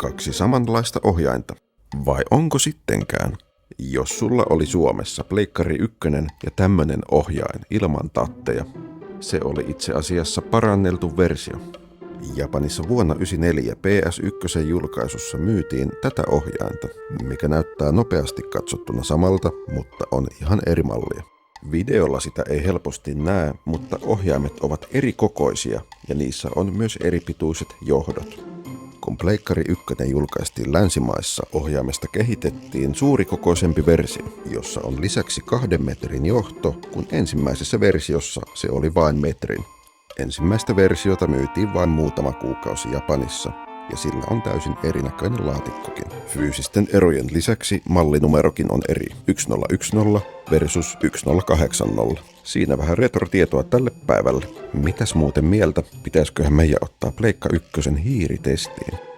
Kaksi samanlaista ohjainta. Vai onko sittenkään? Jos sulla oli Suomessa Pleikkari 1 ja tämmönen ohjain ilman tatteja, se oli itse asiassa paranneltu versio. Japanissa vuonna 1994 PS1 julkaisussa myytiin tätä ohjainta, mikä näyttää nopeasti katsottuna samalta, mutta on ihan eri mallia. Videolla sitä ei helposti näe, mutta ohjaimet ovat eri kokoisia ja niissä on myös eri pituiset johdot. Kun Pleikkari 1 julkaistiin länsimaissa, ohjaimesta kehitettiin suurikokoisempi versio, jossa on lisäksi 2 metrin johto, kun ensimmäisessä versiossa se oli vain metrin. Ensimmäistä versiota myytiin vain muutama kuukausi Japanissa, ja sillä on täysin erinäköinen laatikkokin. Fyysisten erojen lisäksi mallinumerokin on eri, 1010 versus 1080. Siinä vähän retrotietoa tälle päivälle. Mitäs muuten mieltä? Pitäisiköhän meidän ottaa Pleikka 1 hiiritestiin?